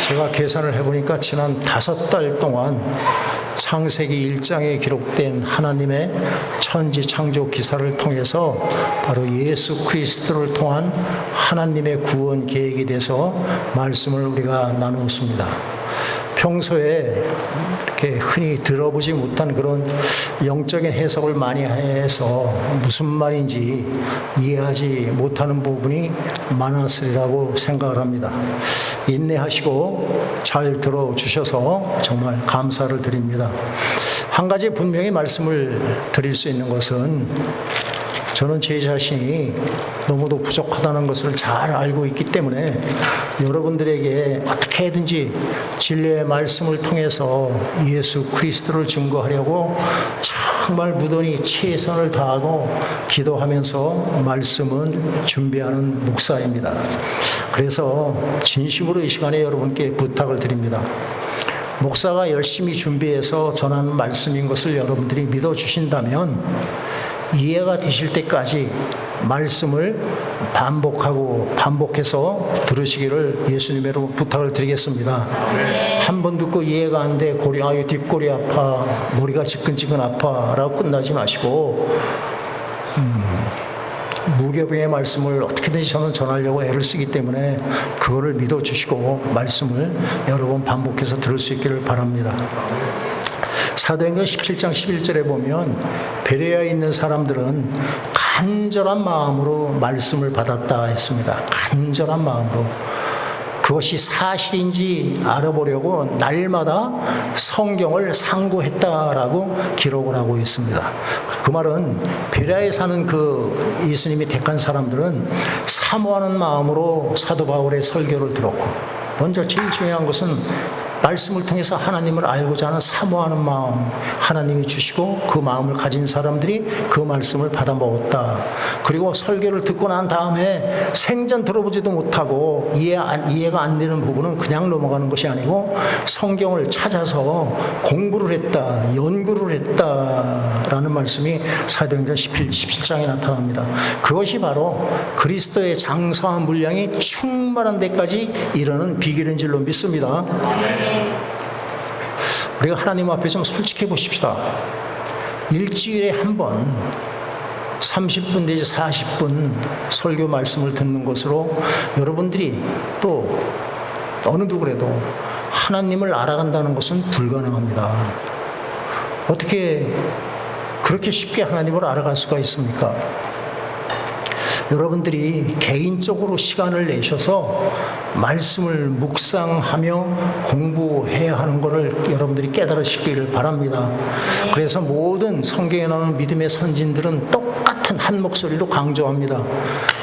제가 계산을 해보니까 지난 5달 동안 창세기 1장에 기록된 하나님의 천지 창조 기사를 통해서 바로 예수 그리스도를 통한 하나님의 구원 계획에 대해서 말씀을 우리가 나누었습니다. 평소에 이렇게 흔히 들어보지 못한 그런 영적인 해석을 많이 해서 무슨 말인지 이해하지 못하는 부분이 많았으리라고 생각을 합니다. 인내하시고 잘 들어주셔서 정말 감사를 드립니다. 한 가지 분명히 말씀을 드릴 수 있는 것은 저는 제 자신이 너무도 부족하다는 것을 잘 알고 있기 때문에 여러분들에게 어떻게든지 진리의 말씀을 통해서 예수 그리스도를 증거하려고 정말 무던히 최선을 다하고 기도하면서 말씀을 준비하는 목사입니다. 그래서 진심으로 이 시간에 여러분께 부탁을 드립니다. 목사가 열심히 준비해서 전하는 말씀인 것을 여러분들이 믿어주신다면 이해가 되실 때까지 말씀을 반복해서 들으시기를 예수님으로 부탁을 드리겠습니다. 한 번 듣고 이해가 안 돼 뒷골이 아파, 머리가 지끈지끈 아파 라고 끝나지 마시고 무교병의 말씀을 어떻게든지 저는 전하려고 애를 쓰기 때문에 그거를 믿어주시고 말씀을 여러 번 반복해서 들을 수 있기를 바랍니다. 사도행전 17장 11절에 보면 베레아에 있는 사람들은 간절한 마음으로 말씀을 받았다 했습니다. 간절한 마음으로. 그것이 사실인지 알아보려고 날마다 성경을 상고했다라고 기록을 하고 있습니다. 그 말은 베레아에 사는 그 예수님이 택한 사람들은 사모하는 마음으로 사도 바울의 설교를 들었고, 먼저 제일 중요한 것은 말씀을 통해서 하나님을 알고자 하는 사모하는 마음, 하나님이 주시고 그 마음을 가진 사람들이 그 말씀을 받아 먹었다. 그리고 설교를 듣고 난 다음에 생전 들어보지도 못하고 이해가 안 되는 부분은 그냥 넘어가는 것이 아니고 성경을 찾아서 공부를 했다, 연구를 했다라는 말씀이 사도행전 17장에 나타납니다. 그것이 바로 그리스도의 장성한 분량이 충만한 데까지 이르는 비결인 줄로 믿습니다. 우리가 하나님 앞에 좀 솔직해 보십시다. 일주일에 한 번 30분 내지 40분 설교 말씀을 듣는 것으로 여러분들이 또 어느 누구라도 하나님을 알아간다는 것은 불가능합니다. 어떻게 그렇게 쉽게 하나님을 알아갈 수가 있습니까? 여러분들이 개인적으로 시간을 내셔서 말씀을 묵상하며 공부해야 하는 것을 여러분들이 깨달으시기를 바랍니다. 그래서 모든 성경에 나오는 믿음의 선진들은 똑같은 한 목소리로 강조합니다.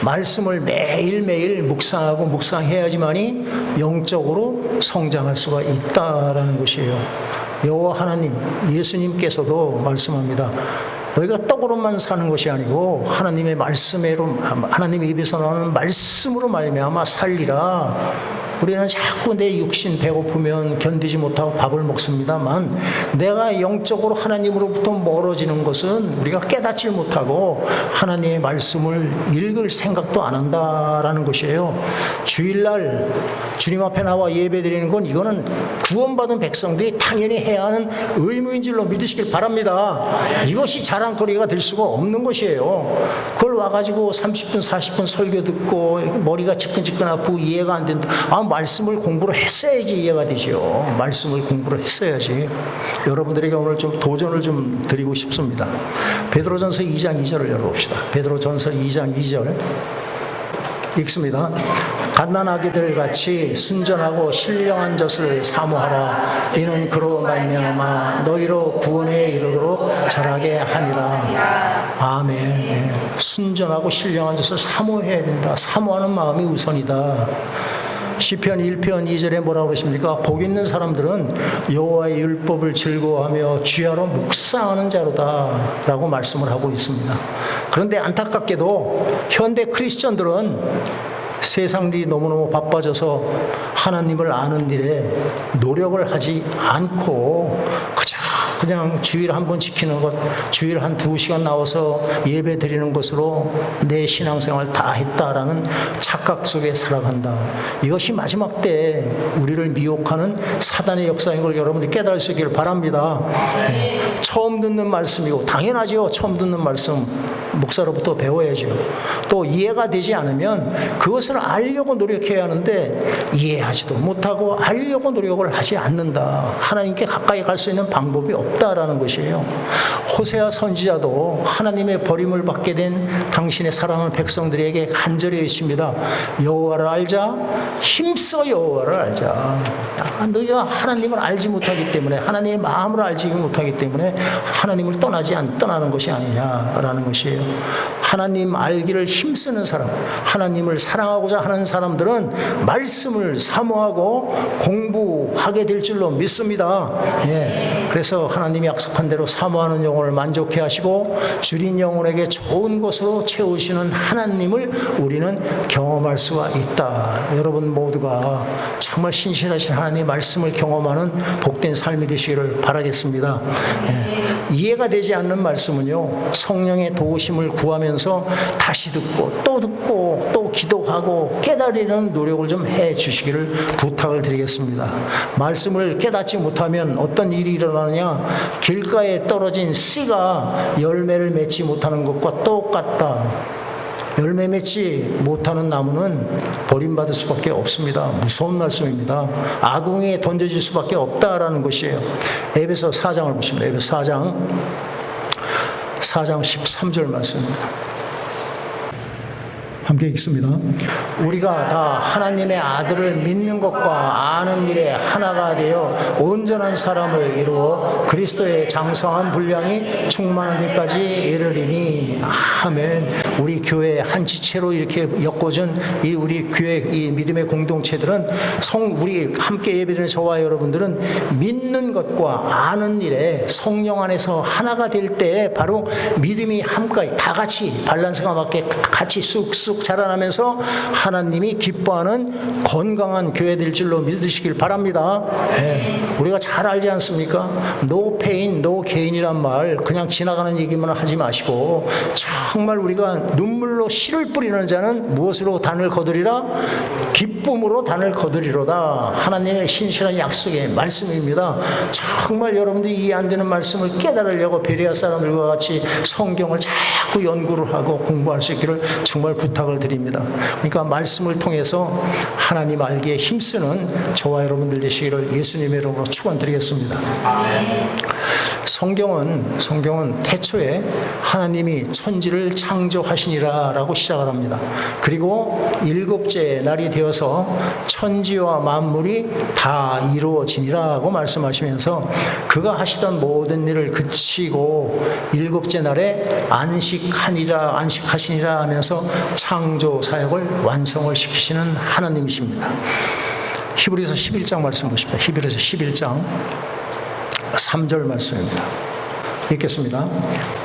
말씀을 매일매일 묵상하고 묵상해야지만이 영적으로 성장할 수가 있다라는 것이에요. 여호와 하나님, 예수님께서도 말씀합니다. 너희가 떡으로만 사는 것이 아니고 하나님의 하나님의 입에서 나오는 말씀으로 말미암아 살리라. 우리는 자꾸 내 육신 배고프면 견디지 못하고 밥을 먹습니다만 내가 영적으로 하나님으로부터 멀어지는 것은 우리가 깨닫지 못하고 하나님의 말씀을 읽을 생각도 안 한다라는 것이에요. 주일날 주님 앞에 나와 예배드리는 건 이거는 구원받은 백성들이 당연히 해야 하는 의무인 줄로 믿으시길 바랍니다. 이것이 자랑거리가 될 수가 없는 것이에요. 그걸 와가지고 30분 40분 설교 듣고 머리가 지끈지끈 아프고 이해가 안 된다. 말씀을 공부를 했어야지 이해가 되죠. 말씀을 공부를 했어야지. 여러분들에게 오늘 좀 도전을 좀 드리고 싶습니다. 베드로전서 2장 2절을 열어봅시다. 베드로전서 2장 2절 읽습니다. 갓난아기들 같이 순전하고 신령한 젖을 사모하라. 이는 그로 말미암아 너희로 구원에 이르도록 자라게 하니라. 아멘. 순전하고 신령한 젖을 사모해야 된다. 사모하는 마음이 우선이다. 시편 1편 2절에 뭐라고 그러십니까? 복 있는 사람들은 여호와의 율법을 즐거워하며 주야로 묵상하는 자로다 라고 말씀을 하고 있습니다. 그런데 안타깝게도 현대 크리스천들은 세상들이 너무너무 바빠져서 하나님을 아는 일에 노력을 하지 않고 그저 그냥 주일 한 번 지키는 것, 주일 한 2시간 나와서 예배 드리는 것으로 내 신앙생활 다 했다라는 착각 속에 살아간다. 이것이 마지막 때 우리를 미혹하는 사단의 역사인 걸 여러분들이 깨달을 수 있기를 바랍니다. 처음 듣는 말씀이고 당연하죠. 처음 듣는 말씀 목사로부터 배워야죠. 또 이해가 되지 않으면 그것을 알려고 노력해야 하는데 이해하지도 못하고 알려고 노력을 하지 않는다. 하나님께 가까이 갈 수 있는 방법이 없다라는 것이에요. 호세아 선지자도 하나님의 버림을 받게 된 당신의 사랑하는 백성들에게 간절히 외칩니다. 여호와를 알자. 힘써 여호와를 알자. 너희가 하나님을 알지 못하기 때문에 하나님의 마음을 알지 못하기 때문에 하나님을 떠나는 것이 아니냐라는 것이에요. 하나님 알기를 힘쓰는 사람, 하나님을 사랑하고자 하는 사람들은 말씀을 사모하고 공부하게 될 줄로 믿습니다. 예. 그래서 하나님이 약속한 대로 사모하는 영혼을 만족해 하시고 줄인 영혼에게 좋은 것으로 채우시는 하나님을 우리는 경험할 수가 있다. 여러분 모두가 정말 신실하신 하나님의 말씀을 경험하는 복된 삶이 되시기를 바라겠습니다. 예. 이해가 되지 않는 말씀은요, 성령의 도우심을 구하면서 다시 듣고 또 기도하고 깨달으려는 노력을 좀 해 주시기를 부탁을 드리겠습니다. 말씀을 깨닫지 못하면 어떤 일이 일어나느냐, 길가에 떨어진 씨가 열매를 맺지 못하는 것과 똑같다. 열매 맺지 못하는 나무는 버림받을 수밖에 없습니다. 무서운 말씀입니다. 아궁이에 던져질 수밖에 없다라는 것이에요. 에베소 4장을 보십니다. 에베소 4장 13절 말씀입니다. 함께 읽습니다. 우리가 다 하나님의 아들을 믿는 것과 아는 일에 하나가 되어 온전한 사람을 이루어 그리스도의 장성한 분량이 충만한 데까지 이르리니. 아멘. 우리 교회 한 지체로 이렇게 엮어준 이 우리 교회 이 믿음의 공동체들은 우리 함께 예배드리는 저와 여러분들은 믿는 것과 아는 일에 성령 안에서 하나가 될 때 바로 믿음이 함께 다 같이 밸런스가 맞게 같이 쑥쑥 자라나면서 하나님이 기뻐하는 건강한 교회 될 줄로 믿으시길 바랍니다. 네. 우리가 잘 알지 않습니까? No pain, no gain이란 말 그냥 지나가는 얘기만 하지 마시고 정말 우리가 눈물로 씨를 뿌리는 자는 무엇으로 단을 거두리라? 기쁨으로 단을 거두리로다. 하나님의 신실한 약속의 말씀입니다. 정말 여러분들이 이해 안 되는 말씀을 깨달으려고 베레아 사람들과 같이 성경을 자꾸 연구를 하고 공부할 수 있기를 정말 부탁을 드립니다. 그러니까 말씀을 통해서 하나님 알기에 힘쓰는 저와 여러분들 되시기를 예수님의 이름으로 축원드리겠습니다. 성경은 태초에 하나님이 천지를 창조하시니라라고 시작을 합니다. 그리고 7째 날이 되어서 천지와 만물이 다 이루어지니라고 말씀하시면서 그가 하시던 모든 일을 그치고 7째 날에 안식하시니라 하면서 창조 사역을 완성을 시키시는 하나님이십니다. 히브리서 11장 말씀 보십시오. 히브리서 11장 3절 말씀입니다. 읽겠습니다.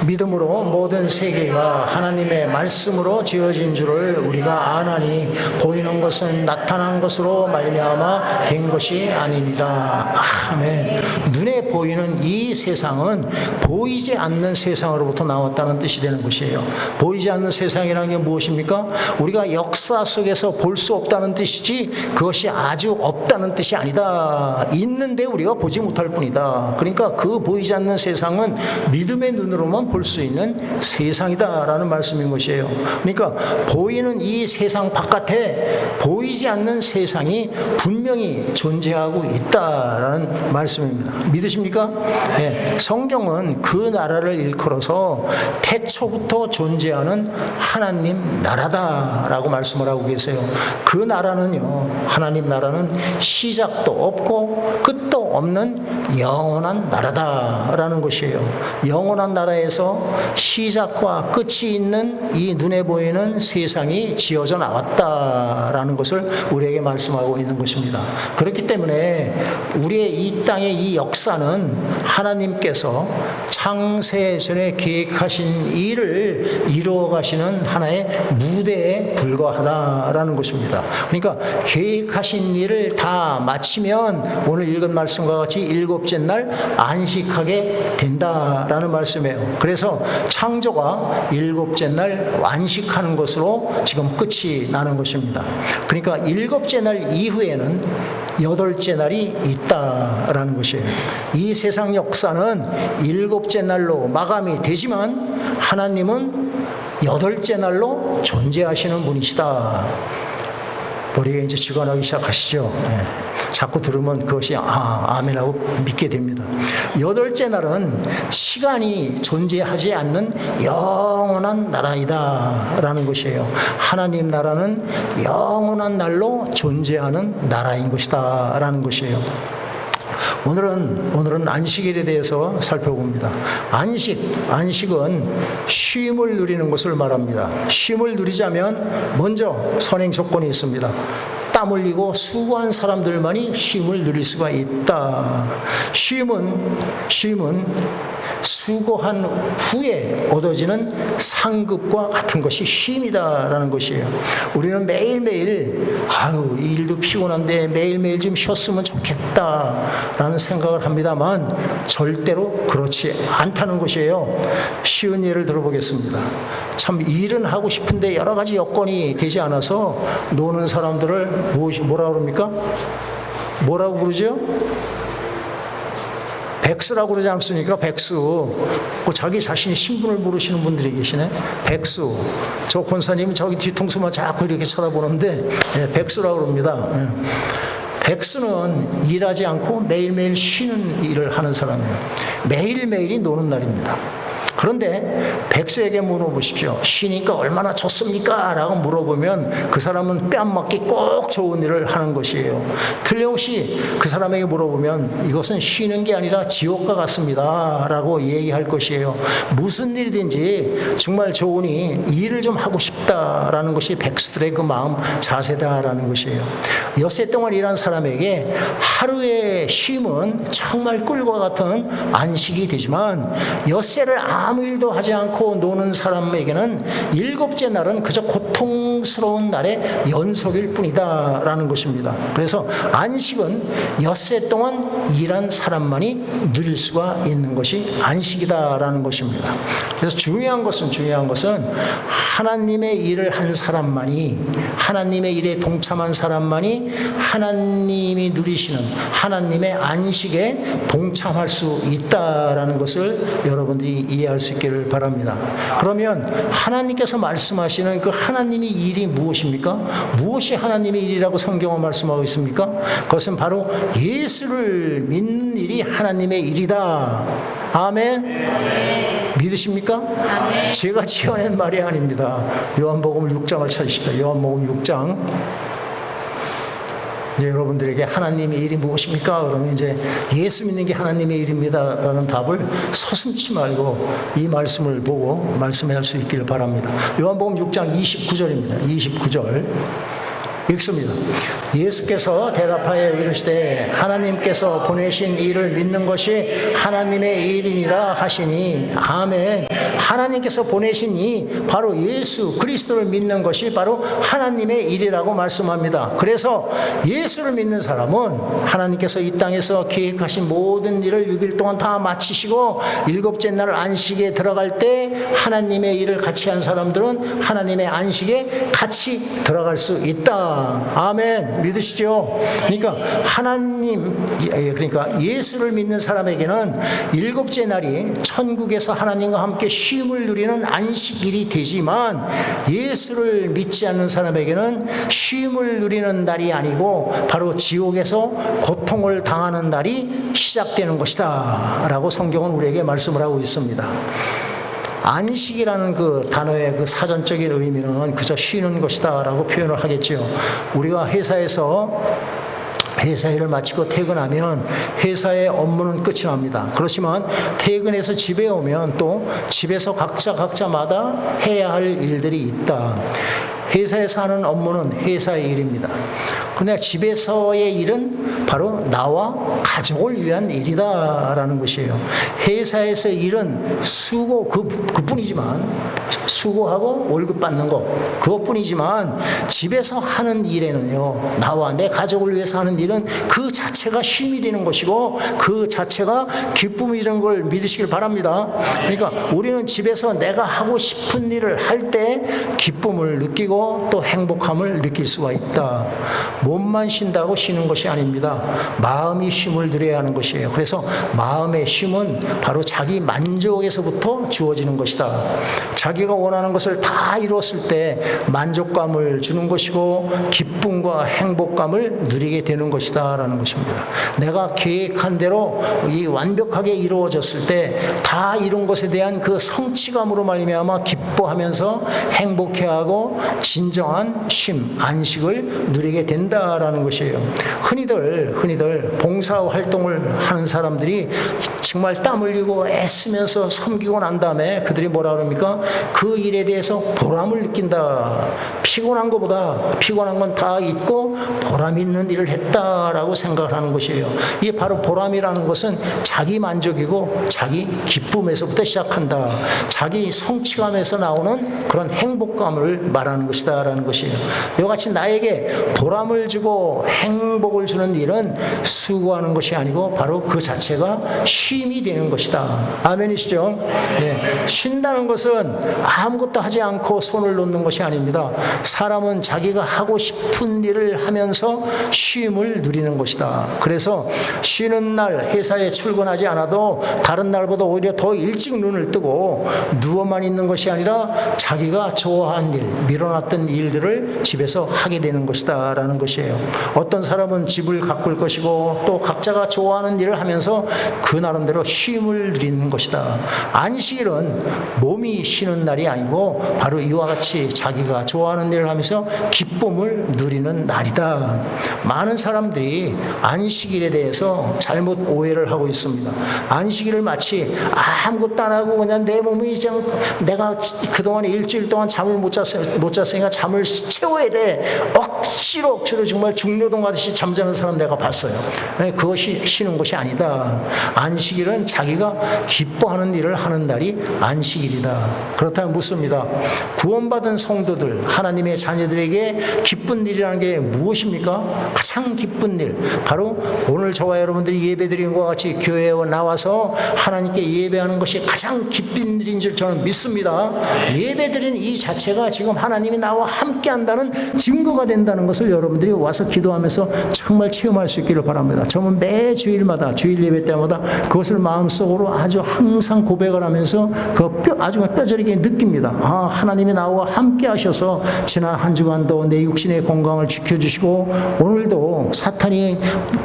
믿음으로 모든 세계가 하나님의 말씀으로 지어진 줄을 우리가 아나니 보이는 것은 나타난 것으로 말미암아 된 것이 아니니라. 아멘. 눈에 보이는 이 세상은 보이지 않는 세상으로부터 나왔다는 뜻이 되는 것이에요. 보이지 않는 세상이라는 게 무엇입니까? 우리가 역사 속에서 볼 수 없다는 뜻이지 그것이 아주 없다는 뜻이 아니다. 있는데 우리가 보지 못할 뿐이다. 그러니까 그 보이지 않는 세상은 믿음의 눈으로만 볼 수 있는 세상이다라는 말씀인 것이에요. 그러니까 보이는 이 세상 바깥에 보이지 않는 세상이 분명히 존재하고 있다라는 말씀입니다. 믿으십니까? 네. 성경은 그 나라를 일컬어서 태초부터 존재하는 하나님 나라다라고 말씀을 하고 계세요. 그 나라는요, 하나님 나라는 시작도 없고 끝도 없는 영원한 나라다라는 것이에요. 영원한 나라에서 시작과 끝이 있는 이 눈에 보이는 세상이 지어져 나왔다라는 것을 우리에게 말씀하고 있는 것입니다. 그렇기 때문에 우리의 이 땅의 이 역사는 하나님께서 창세 전에 계획하신 일을 이루어 가시는 하나의 무대에 불과하다라는 것입니다. 그러니까 계획하신 일을 다 마치면 오늘 읽은 말씀과 같이 일곱째 날 안식하게 된다라는 말씀이에요. 그래서 창조가 일곱째 날 완식하는 것으로 지금 끝이 나는 것입니다. 그러니까 일곱째 날 이후에는 여덟째 날이 있다라는 것이에요. 이 세상 역사는 일곱째 날로 마감이 되지만 하나님은 여덟째 날로 존재하시는 분이시다. 머리가 이제 쥐어나오기 시작하시죠. 네. 자꾸 들으면 그것이 아멘하고 믿게 됩니다. 여덟째 날은 시간이 존재하지 않는 영원한 나라이다 라는 것이에요. 하나님 나라는 영원한 날로 존재하는 나라인 것이다 라는 것이에요. 오늘은 안식일에 대해서 살펴봅니다. 안식은 쉼을 누리는 것을 말합니다. 쉼을 누리자면 먼저 선행 조건이 있습니다. 땀 흘리고 수고한 사람들만이 쉼을 누릴 수가 있다. 쉼은 수고한 후에 얻어지는 상급과 같은 것이 쉼이다라는 것이에요. 우리는 매일매일 이 일도 피곤한데 매일매일 좀 쉬었으면 좋겠다라는 생각을 합니다만 절대로 그렇지 않다는 것이에요. 쉬운 예를 들어보겠습니다. 참 일은 하고 싶은데 여러 가지 여건이 되지 않아서 노는 사람들을 뭐라고 그럽니까? 뭐라고 부르죠? 백수라고 그러지 않습니까? 백수. 자기 자신이 신분을 모르시는 분들이 계시네. 백수. 저 권사님은 저기 뒤통수만 자꾸 이렇게 쳐다보는데 백수라고 그럽니다. 백수는 일하지 않고 매일매일 쉬는 일을 하는 사람이에요. 매일매일이 노는 날입니다. 그런데 백수에게 물어보십시오. 쉬니까 얼마나 좋습니까? 라고 물어보면 그 사람은 뺨 맞기 꼭 좋은 일을 하는 것이에요. 틀림없이 그 사람에게 물어보면 이것은 쉬는 게 아니라 지옥과 같습니다 라고 얘기할 것이에요. 무슨 일이든지 정말 좋으니 일을 좀 하고 싶다라는 것이 백수들의 그 마음 자세다라는 것이에요. 엿새 동안 일한 사람에게 하루의 쉼은 정말 꿀과 같은 안식이 되지만 엿새를 아무 일도 하지 않고 노는 사람에게는 일곱째 날은 그저 고통스러운 날의 연속일 뿐이다 라는 것입니다. 그래서 안식은 엿새 동안 일한 사람만이 누릴 수가 있는 것이 안식이다 라는 것입니다. 그래서 중요한 것은 하나님의 일을 한 사람만이, 하나님의 일에 동참한 사람만이 하나님이 누리시는 하나님의 안식에 동참할 수 있다라는 것을 여러분들이 이해할 수 있기를 바랍니다. 그러면 하나님께서 말씀하시는 그 하나님의 일이 무엇입니까? 무엇이 하나님의 일이라고 성경은 말씀하고 있습니까? 그것은 바로 예수를 믿는 일이 하나님의 일이다. 아멘. 믿으십니까? 아멘. 제가 지어낸 말이 아닙니다. 요한복음 6장을 찾으십시오. 요한복음 6장. 이제 여러분들에게 하나님의 일이 무엇입니까? 그러면 이제 예수 믿는 게 하나님의 일입니다 라는 답을 서슴지 말고 이 말씀을 보고 말씀할 수 있기를 바랍니다. 요한복음 6장 29절입니다. 29절 읽습니다. 예수께서 대답하여 이르시되 하나님께서 보내신 이를 믿는 것이 하나님의 일이니라 하시니 아멘. 하나님께서 보내신 이 바로 예수 그리스도를 믿는 것이 바로 하나님의 일이라고 말씀합니다. 그래서 예수를 믿는 사람은 하나님께서 이 땅에서 계획하신 모든 일을 6일 동안 다 마치시고 일곱째 날 안식에 들어갈 때 하나님의 일을 같이 한 사람들은 하나님의 안식에 같이 들어갈 수 있다. 아멘. 믿으시죠? 그러니까 그러니까 예수를 믿는 사람에게는 일곱째 날이 천국에서 하나님과 함께 쉼을 누리는 안식일이 되지만 예수를 믿지 않는 사람에게는 쉼을 누리는 날이 아니고 바로 지옥에서 고통을 당하는 날이 시작되는 것이다 라고 성경은 우리에게 말씀을 하고 있습니다. 안식이라는 그 단어의 그 사전적인 의미는 그저 쉬는 것이다 라고 표현을 하겠죠. 우리가 회사에서 회사 일을 마치고 퇴근하면 회사의 업무는 끝이 납니다. 그렇지만 퇴근해서 집에 오면 또 집에서 각자마다 해야 할 일들이 있다. 회사에서 하는 업무는 회사의 일입니다. 근데 집에서의 일은 바로 나와 가족을 위한 일이다라는 것이에요. 회사에서 일은 수고 그뿐이지만 수고하고 월급 받는 것 그것뿐이지만 집에서 하는 일에는요 나와 내 가족을 위해서 하는 일은 그 자체가 쉼이 되는 것이고 그 자체가 기쁨이 되는 걸 믿으시길 바랍니다. 그러니까 우리는 집에서 내가 하고 싶은 일을 할 때 기쁨을 느끼고 또 행복함을 느낄 수가 있다. 몸만 쉰다고 쉬는 것이 아닙니다. 마음이 쉼을 누려야 하는 것이에요. 그래서 마음의 쉼은 바로 자기 만족에서부터 주어지는 것이다. 자기가 원하는 것을 다 이뤘을 때 만족감을 주는 것이고 기쁨과 행복감을 누리게 되는 것이다 라는 것입니다. 내가 계획한 대로 이 완벽하게 이루어졌을 때 다 이룬 것에 대한 그 성취감으로 말미암아 기뻐하면서 행복해하고 진정한 쉼, 안식을 누리게 된다라는 것이에요. 흔히들 봉사 활동을 하는 사람들이 정말 땀 흘리고 애쓰면서 섬기고 난 다음에 그들이 뭐라 그럽니까? 그 일에 대해서 보람을 느낀다. 피곤한 것보다 피곤한 건 다 잊고 보람 있는 일을 했다라고 생각을 하는 것이에요. 이게 바로 보람이라는 것은 자기 만족이고 자기 기쁨에서부터 시작한다. 자기 성취감에서 나오는 그런 행복감을 말하는 것이다라는 것이에요. 이와 같이 나에게 보람을 주고 행복을 주는 일은 수고하는 것이 아니고 바로 그 자체가 쉼이 되는 것이다. 아멘이시죠? 네. 쉰다는 것은 아무것도 하지 않고 손을 놓는 것이 아닙니다. 사람은 자기가 하고 싶은 일을 하면서 쉼을 누리는 것이다. 그래서 쉬는 날 회사에 출근하지 않아도 다른 날보다 오히려 더 일찍 눈을 뜨고 누워만 있는 것이 아니라 자기가 좋아하는 일, 미뤄놨던 일들을 집에서 하게 되는 것이다 라는 것이에요. 어떤 사람은 집을 가꿀 것이고 또 각자가 좋아하는 일을 하면서 그 나름대로 쉼을 누리는 것이다. 안식일은 몸이 쉬는 날이 아니고 바로 이와 같이 자기가 좋아하는 일을 하면서 기쁨을 누리는 날이다. 많은 사람들이 안식일에 대해서 잘못 오해를 하고 있습니다. 안식일을 마치 아무것도 안 하고 그냥 내 몸이 그냥 내가 그동안 일주일 동안 잠을 못 잤으니까 잠을 채워야 돼. 억지로 정말 중노동 하듯이 잠자는 사람 내가 봤어요. 그것이 쉬는 것이 아니다. 안식일은 자기가 기뻐하는 일을 하는 날이 안식일이다. 그렇다면 묻습니다. 구원받은 성도들, 하나님의 자녀들에게 기쁜 일이라는 게 무엇입니까? 가장 기쁜 일, 바로 오늘 저와 여러분들이 예배드리는 것과 같이 교회에 나와서 하나님께 예배하는 것이 가장 기쁜 일인 줄 저는 믿습니다. 예배드리는 이 자체가 지금 하나님이 나와 함께 한다는 증거가 된다는 것을 여러분들이 와서 기도하면서 정말 체험할 수 있기를 바랍니다. 저는 매 주일마다 주일 예배 때마다 그것을 마음속으로 아주 항상 고백을 하면서 아주 뼈저리게 느낍니다. 아, 하나님이 나와 함께 하셔서 지난 한 주간도 내 육신의 건강을 지켜주시고 오늘도 사탄이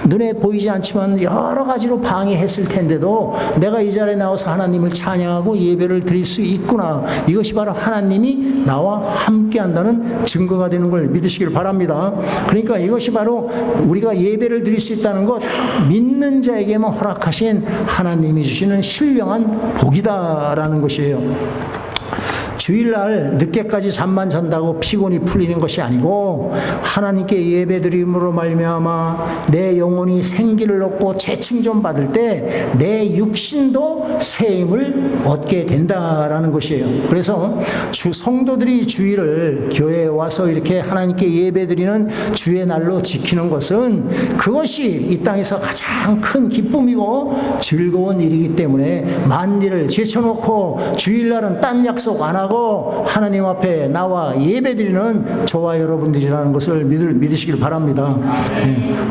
눈에 보이지 않지만 여러 가지로 방해했을 텐데도 내가 이 자리에 나와서 하나님을 찬양하고 예배를 드릴 수 있구나. 이것이 바로 하나님이 나와 함께 한다는 증거가 되는 걸 믿으시길 바랍니다. 그러니까 이것이 바로 우리가 예배를 드릴 수 있다는 것, 믿는 자에게만 허락하신 하나님이 주시는 신령한 복이다라는 것이에요. 주일날 늦게까지 잠만 잔다고 피곤이 풀리는 것이 아니고 하나님께 예배드림으로 말미암아 내 영혼이 생기를 얻고 재충전 받을 때 내 육신도 새 힘을 얻게 된다라는 것이에요. 그래서 성도들이 주일을 교회에 와서 이렇게 하나님께 예배드리는 주의 날로 지키는 것은 그것이 이 땅에서 가장 큰 기쁨이고 즐거운 일이기 때문에 만일을 제쳐놓고 주일날은 딴 약속 안 하고 하나님 앞에 나와 예배드리는 저와 여러분들이라는 것을 믿으시길 바랍니다.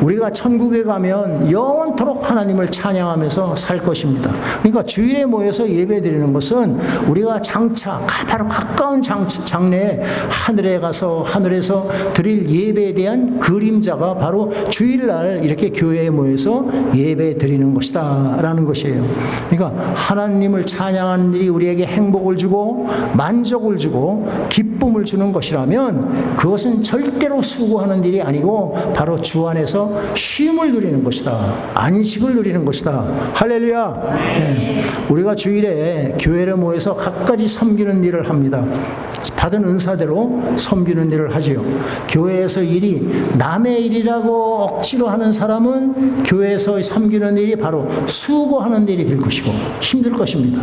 우리가 천국에 가면 영원토록 하나님을 찬양하면서 살 것입니다. 그러니까 주일에 모여서 예배드리는 것은 우리가 장차 바로 가까운 장래에 하늘에 가서 하늘에서 드릴 예배에 대한 그림자가 바로 주일날 이렇게 교회에 모여서 예배드리는 것이다 라는 것이에요. 그러니까 하나님을 찬양하는 일이 우리에게 행복을 주고 만족을 주고 기쁨을 주는 것이라면 그것은 절대로 수고하는 일이 아니고 바로 주 안에서 쉼을 누리는 것이다. 안식을 누리는 것이다. 할렐루야. 네. 우리가 주일에 교회를 모여서 갖가지 섬기는 일을 합니다. 받은 은사대로 섬기는 일을 하지요. 교회에서 일이 남의 일이라고 억지로 하는 사람은 교회에서 섬기는 일이 바로 수고하는 일이 될 것이고 힘들 것입니다.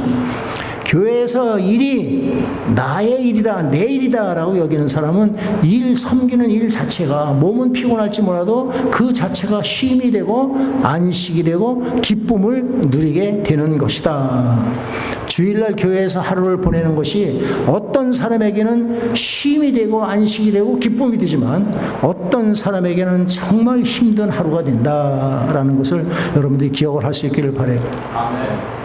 교회에서 일이 나의 일이다, 내 일이다 라고 여기는 사람은 섬기는 일 자체가 몸은 피곤할지 몰라도 그 자체가 쉼이 되고 안식이 되고 기쁨을 누리게 되는 것이다. 주일날 교회에서 하루를 보내는 것이 어떤 사람에게는 쉼이 되고 안식이 되고 기쁨이 되지만 어떤 사람에게는 정말 힘든 하루가 된다라는 것을 여러분들이 기억을 할 수 있기를 바라요. 아멘.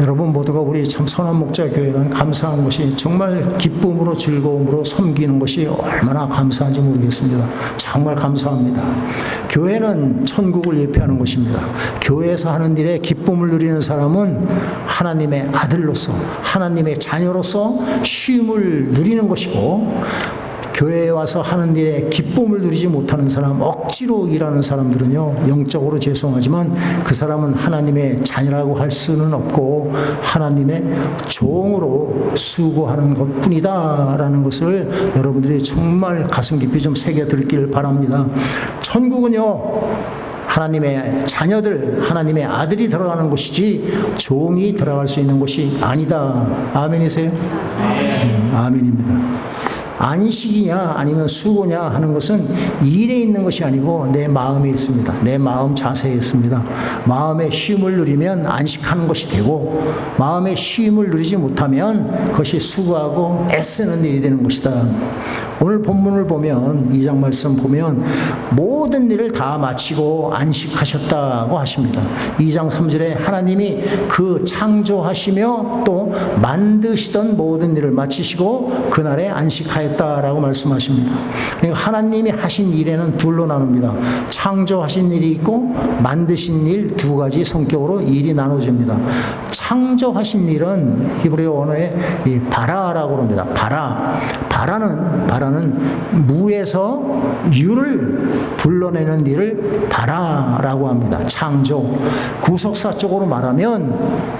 여러분 모두가 우리 참 선한 목자 교회는 감사한 것이 정말 기쁨으로 즐거움으로 섬기는 것이 얼마나 감사한지 모르겠습니다. 정말 감사합니다. 교회는 천국을 예표하는 것입니다. 교회에서 하는 일에 기쁨을 누리는 사람은 하나님의 아들로서 하나님의 자녀로서 쉼을 누리는 것이고 교회에 와서 하는 일에 기쁨을 누리지 못하는 사람, 억지로 일하는 사람들은요, 영적으로 죄송하지만 그 사람은 하나님의 자녀라고 할 수는 없고 하나님의 종으로 수고하는 것 뿐이다 라는 것을 여러분들이 정말 가슴 깊이 좀 새겨들길 바랍니다. 천국은요, 하나님의 자녀들, 하나님의 아들이 들어가는 곳이지 종이 들어갈 수 있는 곳이 아니다. 아멘이세요? 아멘입니다. 안식이냐 아니면 수고냐 하는 것은 일에 있는 것이 아니고 내 마음에 있습니다. 내 마음 자세에 있습니다. 마음의 쉼을 누리면 안식하는 것이 되고 마음의 쉼을 누리지 못하면 그것이 수고하고 애쓰는 일이 되는 것이다. 오늘 본문을 보면 2장 말씀 보면 모든 일을 다 마치고 안식하셨다고 하십니다. 2장 3절에 하나님이 그 창조하시며 또 만드시던 모든 일을 마치시고 그날에 안식하였다라고 말씀하십니다. 그러니까 하나님이 하신 일에는 둘로 나눕니다. 창조하신 일이 있고 만드신 일 두 가지 성격으로 일이 나눠집니다. 창조하신 일은 히브리어 언어에 바라라고 합니다. 바라는 무에서 유를 불러내는 일을 바라라고 합니다. 창조. 구속사 쪽으로 말하면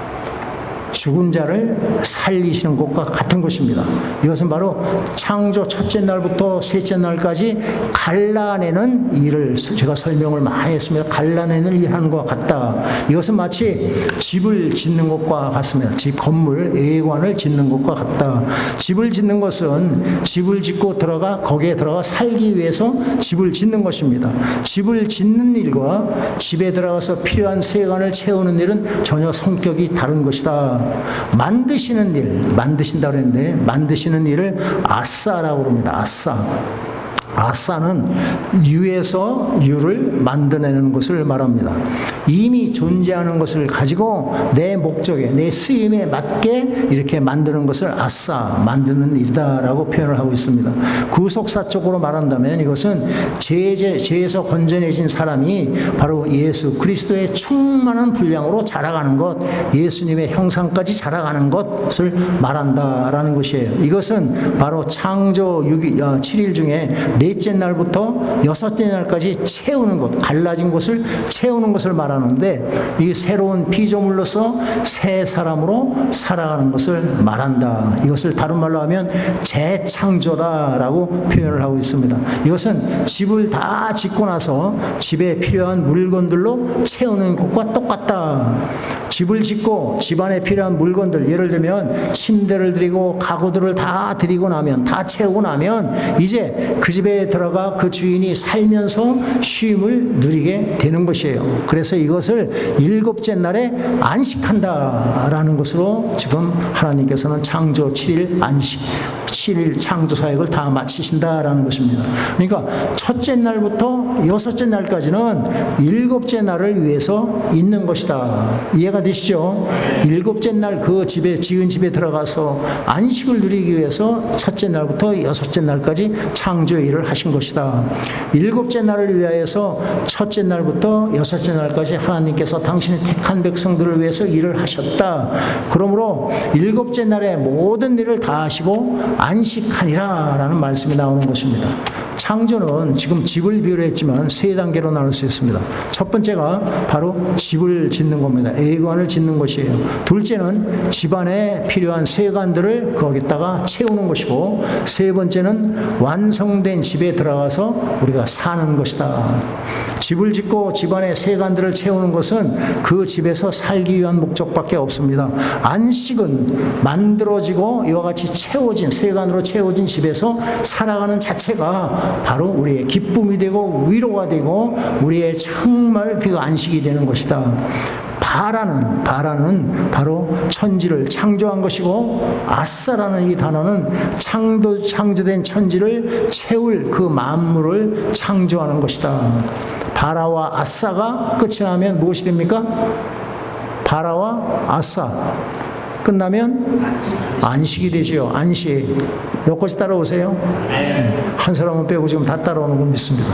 죽은 자를 살리시는 것과 같은 것입니다. 이것은 바로 창조 첫째 날부터 셋째 날까지 갈라내는 일을 제가 설명을 많이 했습니다. 갈라내는 일을 하는 것과 같다. 이것은 마치 집을 짓는 것과 같습니다. 집 건물, 애관을 짓는 것과 같다. 집을 짓는 것은 집을 짓고 거기에 들어가 살기 위해서 집을 짓는 것입니다. 집을 짓는 일과 집에 들어가서 필요한 세간을 채우는 일은 전혀 성격이 다른 것이다. 만드시는 일, 만드신다고 했는데 만드시는 일을 아싸라고 합니다. 아싸는 유에서 유를 만들어내는 것을 말합니다. 이미 존재하는 것을 가지고 내 목적에, 내 쓰임에 맞게 이렇게 만드는 것을 아싸, 만드는 일이다라고 표현을 하고 있습니다. 구속사 쪽으로 말한다면 이것은 죄에서 건져내신 사람이 바로 예수 그리스도의 충만한 분량으로 자라가는 것, 예수님의 형상까지 자라가는 것을 말한다라는 것이에요. 이것은 바로 창조 7일 중에 넷째 날부터 여섯째 날까지 채우는 것, 갈라진 것을 채우는 것을 말하는데 이 새로운 피조물로서 새 사람으로 살아가는 것을 말한다. 이것을 다른 말로 하면 재창조다라고 표현을 하고 있습니다. 이것은 집을 다 짓고 나서 집에 필요한 물건들로 채우는 것과 똑같다. 집을 짓고 집안에 필요한 물건들, 예를 들면 침대를 드리고 가구들을 다 드리고 나면, 다 채우고 나면 이제 그 집에 들어가 그 주인이 살면서 쉼을 누리게 되는 것이에요. 그래서 이것을 일곱째 날에 안식한다라는 것으로 지금 하나님께서는 창조 7일 안식, 7일 창조 사역을 다 마치신다라는 것입니다. 그러니까 첫째 날부터 여섯째 날까지는 일곱째 날을 위해서 있는 것이다. 이해가 되시죠? 일곱째 날 그 집에, 지은 집에 들어가서 안식을 누리기 위해서 첫째 날부터 여섯째 날까지 창조의 일을 하신 것이다. 일곱째 날을 위하여서 첫째 날부터 여섯째 날까지 하나님께서 당신의 택한 백성들을 위해서 일을 하셨다. 그러므로 일곱째 날에 모든 일을 다 하시고 안식하니라 라는 말씀이 나오는 것입니다. 창조는 지금 집을 비유로 했지만 세 단계로 나눌 수 있습니다. 첫 번째가 바로 집을 짓는 겁니다. 애관을 짓는 것이에요. 둘째는 집안에 필요한 세간들을 거기다가 채우는 것이고, 세 번째는 완성된 집에 들어가서 우리가 사는 것이다. 집을 짓고 집안의 세간들을 채우는 것은 그 집에서 살기 위한 목적밖에 없습니다. 안식은 만들어지고 이와 같이 채워진, 세간으로 채워진 집에서 살아가는 자체가 바로 우리의 기쁨이 되고 위로가 되고 우리의 정말 그 안식이 되는 것이다. 바라는 바로 천지를 창조한 것이고, 아싸라는 이 단어는 창조된 천지를 채울 그 만물을 창조하는 것이다. 바라와 아싸가 끝이 나면 무엇이 됩니까? 바라와 아싸 끝나면 안식이 되죠. 안식. 여기까지 따라오세요. 한 사람은 빼고 지금 다 따라오는 걸 믿습니다.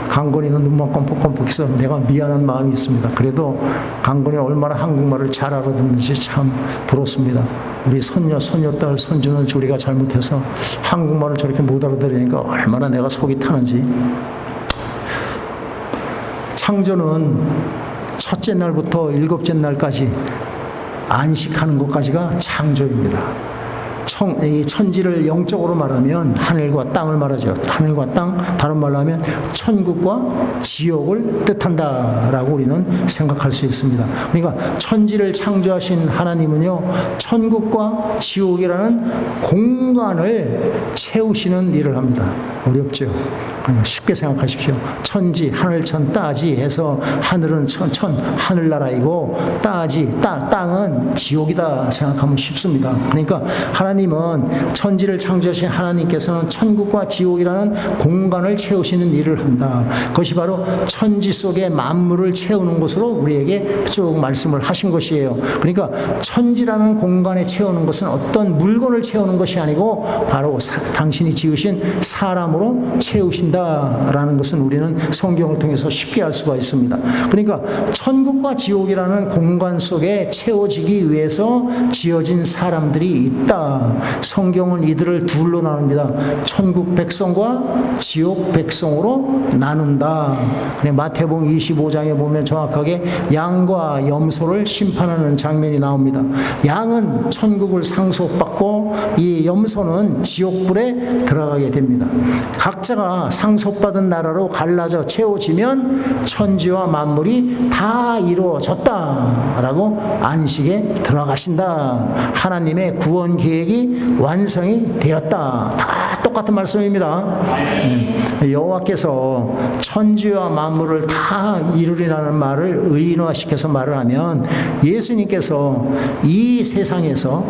강건이는 눈만 껌뻑껌뻑해서 내가 미안한 마음이 있습니다. 그래도 강건이 얼마나 한국말을 잘 알아듣는지 참 부럽습니다. 우리 손녀, 손녀딸, 손주는 우리가 잘못해서 한국말을 저렇게 못 알아들으니까 얼마나 내가 속이 타는지. 창조는 첫째 날부터 일곱째 날까지 안식하는 것까지가 창조입니다. 이 천지를 영적으로 말하면 하늘과 땅을 말하죠. 하늘과 땅, 다른 말로 하면 천국과 지옥을 뜻한다라고 우리는 생각할 수 있습니다. 그러니까 천지를 창조하신 하나님은요, 천국과 지옥이라는 공간을 채우시는 일을 합니다. 어렵죠. 쉽게 생각하십시오. 천지, 하늘천, 따지 해서 하늘은 하늘나라이고 땅은 지옥이다 생각하면 쉽습니다. 그러니까 하나님은 천지를 창조하신 하나님께서는 천국과 지옥이라는 공간을 채우시는 일을 한다. 그것이 바로 천지 속의 만물을 채우는 것으로 우리에게 쭉 말씀을 하신 것이에요. 그러니까 천지라는 공간에 채우는 것은 어떤 물건을 채우는 것이 아니고 바로 당신이 지으신 사람으로 채우신다라는 것은 우리는 성경을 통해서 쉽게 알 수가 있습니다. 그러니까 천국과 지옥이라는 공간 속에 채워지기 위해서 지어진 사람들이 있다. 성경은 이들을 둘로 나눕니다. 천국 백성과 지옥 백성으로 나눈다. 마태복음 25장에 보면 정확하게 양과 염소를 심판하는 장면이 나옵니다. 양은 천국을 상속받고 이 염소는 지옥불에 들어가게 됩니다. 각자가 상속받은 나라로 갈라져 채워지면 천지와 만물이 다 이루어졌다라고 안식에 들어가신다. 하나님의 구원 계획이 완성이 되었다. 다 똑같은 말씀입니다. 여호와께서 천지와 만물을 다 이루리라는 말을 의인화시켜서 말을 하면, 예수님께서 이 세상에서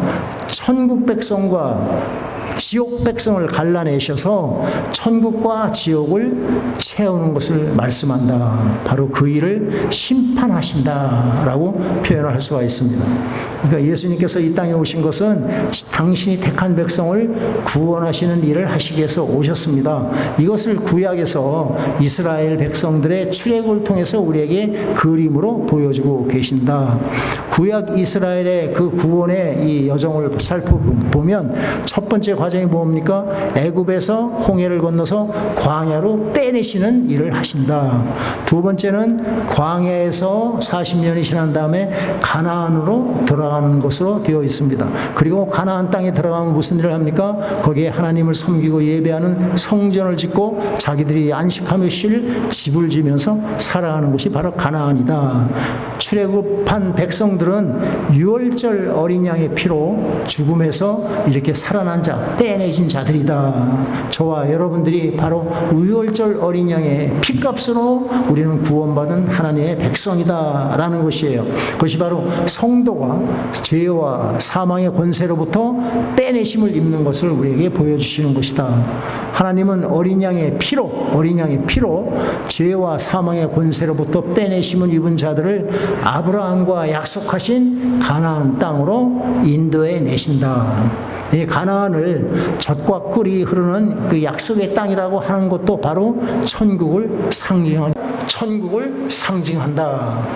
천국 백성과 지옥 백성을 갈라내셔서 천국과 지옥을 채우는 것을 말씀한다. 바로 그 일을 심판하신다라고 표현을 할 수가 있습니다. 그러니까 예수님께서 이 땅에 오신 것은 당신이 택한 백성을 구원하시는 일을 하시기 위해서 오셨습니다. 이것을 구약에서 이스라엘 백성들의 출애굽을 통해서 우리에게 그림으로 보여주고 계신다. 구약 이스라엘의 그 구원의 이 여정을 살펴보면 첫 번째 과정이 뭡니까? 애굽에서 홍해를 건너서 광야로 빼내시는 일을 하신다. 두 번째는 광야에서 40년이 지난 다음에 가나안으로 들어가는 것으로 되어 있습니다. 그리고 가나안 땅에 들어가면 무슨 일을 합니까? 거기에 하나님을 섬기고 예배하는 성전을 짓고 자기들이 안식하며 쉴 집을 지면서 살아가는 곳이 바로 가나안이다. 출애굽한 백성들은 유월절 어린 양의 피로 죽음에서 이렇게 살아난 자, 빼내진 자들이다. 저와 여러분들이 바로 유월절 어린 양의 피값으로 우리는 구원받은 하나님의 백성이다 라는 것이에요. 그것이 바로 성도가 죄와 사망의 권세로부터 빼내심을 입는 것을 우리에게 보여주시는 것이다. 하나님은 어린 양의 피로 죄와 사망의 권세로부터 빼내심을 입은 자들을 아브라함과 약속하신 가나안 땅으로 인도해 내신다. 이 가나안을 젖과 꿀이 흐르는 그 약속의 땅이라고 하는 것도 바로 천국을 상징한다.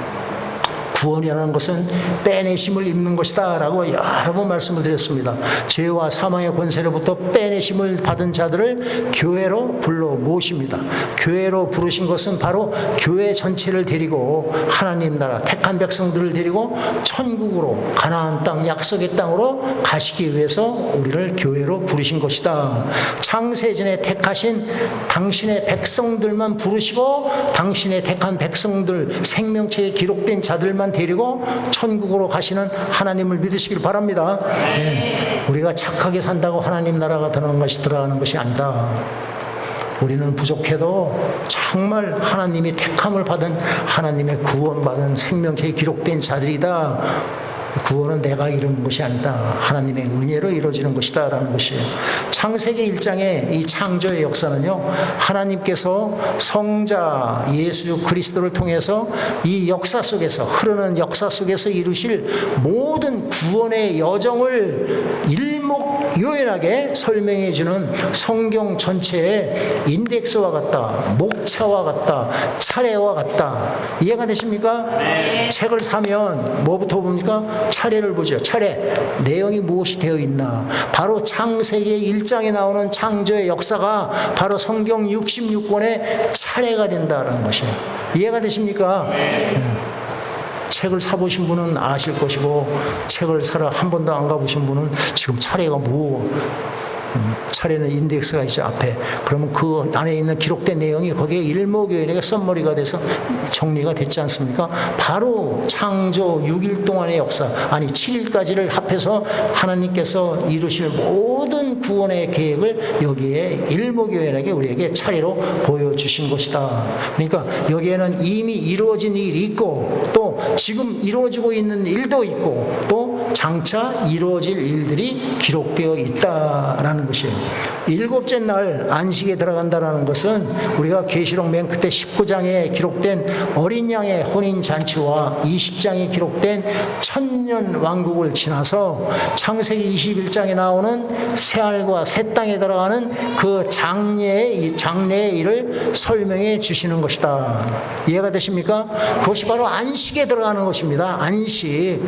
구원이라는 것은 빼내심을 입는 것이다 라고 여러 번 말씀을 드렸습니다. 죄와 사망의 권세로부터 빼내심을 받은 자들을 교회로 불러 모십니다. 교회로 부르신 것은 바로 교회 전체를 데리고 하나님 나라 택한 백성들을 데리고 천국으로, 가나안 땅, 약속의 땅으로 가시기 위해서 우리를 교회로 부르신 것이다. 창세전에 택하신 당신의 백성들만 부르시고 당신의 택한 백성들, 생명체에 기록된 자들만 데리고 천국으로 가시는 하나님을 믿으시길 바랍니다. 네. 우리가 착하게 산다고 하나님 나라가 들어가는 것이 아니다. 우리는 부족해도 정말 하나님이 택함을 받은, 하나님의 구원받은 생명체에 기록된 자들이다. 구원은 내가 이루는 것이 아니다. 하나님의 은혜로 이루어지는 것이다 라는 것이에요. 창세기 1장의 이 창조의 역사는요, 하나님께서 성자 예수 그리스도를 통해서 이 역사 속에서, 흐르는 역사 속에서 이루실 모든 구원의 여정을 일목요연하게 설명해 주는 성경 전체의 인덱스와 같다, 목차와 같다, 차례와 같다. 이해가 되십니까? 네. 책을 사면 뭐부터 봅니까? 차례를 보죠. 차례. 내용이 무엇이 되어 있나. 바로 창세기 1장에 나오는 창조의 역사가 바로 성경 66권의 차례가 된다는 것이에요. 이해가 되십니까? 네. 책을 사보신 분은 아실 것이고, 책을 사러 한 번도 안 가보신 분은 지금 차례가 차례는 인덱스가 있죠, 앞에. 그러면 그 안에 있는 기록된 내용이 거기에 일목요연하게 썸머리가 돼서 정리가 됐지 않습니까? 바로 창조 6일 동안의 역사, 아니 7일까지를 합해서 하나님께서 이루실 모든 구원의 계획을 여기에 일목요연하게 우리에게 차례로 보여주신 것이다. 그러니까 여기에는 이미 이루어진 일이 있고, 또 지금 이루어지고 있는 일도 있고, 또 장차 이루어질 일들이 기록되어 있다라는 것이에요. 일곱째 날 안식에 들어간다라는 것은 우리가 계시록 맨 끝에 19장에 기록된 어린 양의 혼인 잔치와 20장에 기록된 천년 왕국을 지나서 창세기 21장에 나오는 새하늘과 새 땅에 들어가는 그 장래의 일을 설명해 주시는 것이다. 이해가 되십니까? 그것이 바로 안식에 들어가는 것입니다. 안식.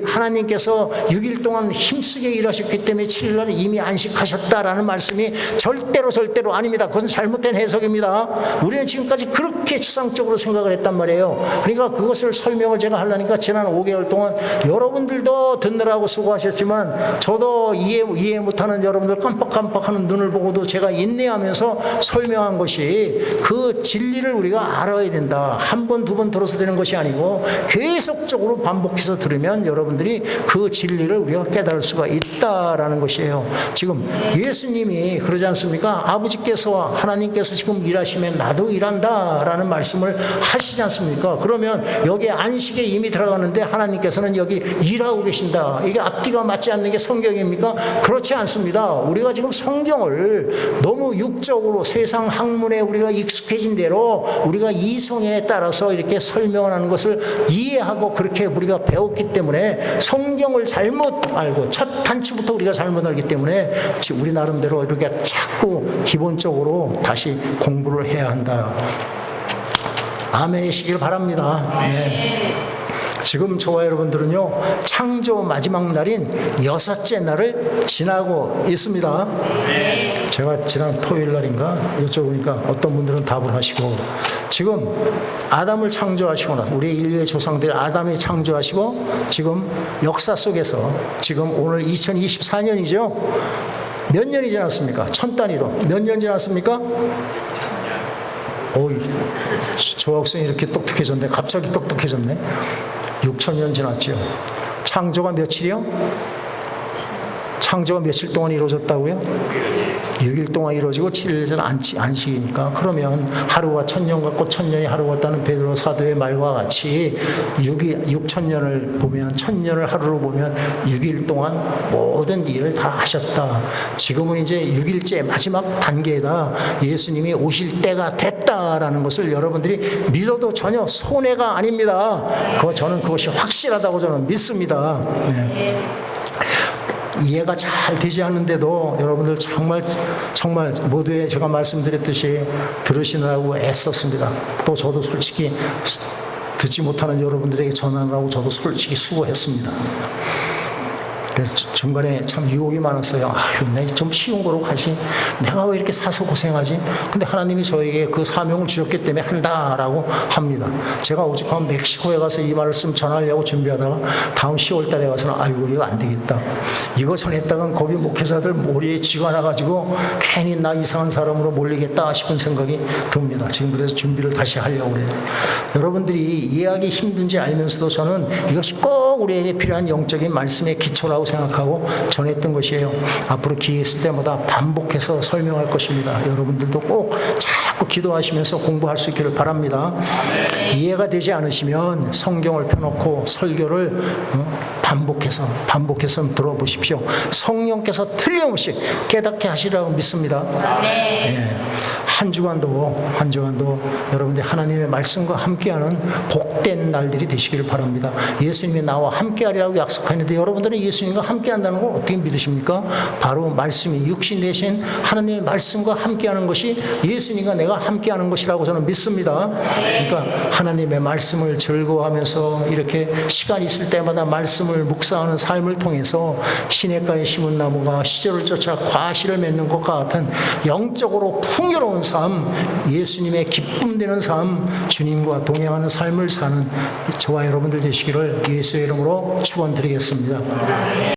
하나님께서 6일 동안 힘쓰게 일하셨기 때문에 7일날은 이미 안식하셨다라는 말씀이 절대로 아닙니다. 그것은 잘못된 해석입니다. 우리는 지금까지 그렇게 추상적으로 생각을 했단 말이에요. 그러니까 그것을 설명을 제가 하려니까 지난 5개월 동안 여러분들도 듣느라고 수고하셨지만 저도 이해 못하는 여러분들 깜빡깜빡하는 눈을 보고도 제가 인내하면서 설명한 것이, 그 진리를 우리가 알아야 된다. 한 번, 두 번 들어서 되는 것이 아니고 계속적으로 반복해서 들으면 여러분들이 그 진리를 우리가 깨달을 수가 있다라는 것이에요. 지금 예수님이 그러지 않습니까? 아버지께서, 하나님께서 지금 일하시면 나도 일한다라는 말씀을 하시지 않습니까? 그러면 여기에 안식에 이미 들어가는데 하나님께서는 여기 일하고 계신다. 이게 앞뒤가 맞지 않는 게 성경입니까? 그렇지 않습니다. 우리가 지금 성경을 너무 육적으로 세상 학문에 우리가 익숙해진 대로 우리가 이성에 따라서 이렇게 설명을 하는 것을 이해하고 그렇게 우리가 배웠기 때문에 성경을 잘못 알고 첫 단추부터 우리가 잘못 알기 때문에 우리 나름대로 이렇게 자꾸 기본적으로 다시 공부를 해야 한다. 아멘이시길 바랍니다. 네. 지금 저와 여러분들은요, 창조 마지막 날인 6째 날을 지나고 있습니다. 제가 지난 토요일 날인가 여쭤보니까 어떤 분들은 답을 하시고, 지금 아담을 창조하시고 나서 우리 인류의 조상들 아담이 창조하시고 지금 역사 속에서 지금 오늘 2024년이죠. 몇 년이 지났습니까? 천 단위로 몇 년 지났습니까? 조학생이 이렇게 똑똑해졌네. 갑자기 똑똑해졌네. 6,000년 지났죠. 창조가 며칠이요? 창조가 며칠 동안 이루어졌다고요? 6일 동안 이루어지고 7일은 안식이니까, 그러면 하루가 1,000년 같고 1,000년이 하루 같다는 베드로 사도의 말과 같이 6,000년을 보면, 1,000년을 하루로 보면 6일 동안 모든 일을 다 하셨다. 지금은 이제 6일째 마지막 단계다. 예수님이 오실 때가 됐다라는 것을 여러분들이 믿어도 전혀 손해가 아닙니다. 저는 그것이 확실하다고 저는 믿습니다. 네. 이해가 잘 되지 않는데도 여러분들 정말 모두에 제가 말씀드렸듯이 들으시느라고 애썼습니다. 또 저도 솔직히 듣지 못하는 여러분들에게 전하느라고 저도 솔직히 수고했습니다. 그래서 중간에 참 유혹이 많았어요. 내가 좀 쉬운 거로 가시. 내가 왜 이렇게 사서 고생하지? 근데 하나님이 저에게 그 사명을 주셨기 때문에 한다라고 합니다. 제가 오죽하면 멕시코에 가서 이 말씀 전하려고 준비하다가 다음 10월 달에 가서는 아이고 이거 안 되겠다. 이거 전했다간 거기 목회자들 머리에 쥐가 나가지고 괜히 나 이상한 사람으로 몰리겠다 싶은 생각이 듭니다. 지금 그래서 준비를 다시 하려고 그래요. 여러분들이 이해하기 힘든지 알면서도 저는 이것이 꼭 우리에게 필요한 영적인 말씀의 기초라고 생각하고 전했던 것이에요. 앞으로 기회 있을 때마다 반복해서 설명할 것입니다. 여러분들도 꼭 자꾸 기도하시면서 공부할 수 있기를 바랍니다. 이해가 되지 않으시면 성경을 펴놓고 설교를 반복해서 들어보십시오. 성령께서 틀림없이 깨닫게 하시라고 믿습니다. 네. 한 주간도 여러분들 하나님의 말씀과 함께하는 복된 날들이 되시기를 바랍니다. 예수님이 나와 함께하리라고 약속하는데 여러분들은 예수님과 함께한다는 걸 어떻게 믿으십니까? 바로 말씀이 육신 대신 하나님의 말씀과 함께하는 것이 예수님과 내가 함께하는 것이라고 저는 믿습니다. 그러니까 하나님의 말씀을 즐거워하면서 이렇게 시간 있을 때마다 말씀을 묵상하는 삶을 통해서 시냇가에 심은 나무가 시절을 쫓아 과실을 맺는 것과 같은 영적으로 풍요로운 삶, 예수님의 기쁨 되는 삶, 주님과 동행하는 삶을 사는 저와 여러분들 되시기를 예수의 이름으로 축원드리겠습니다.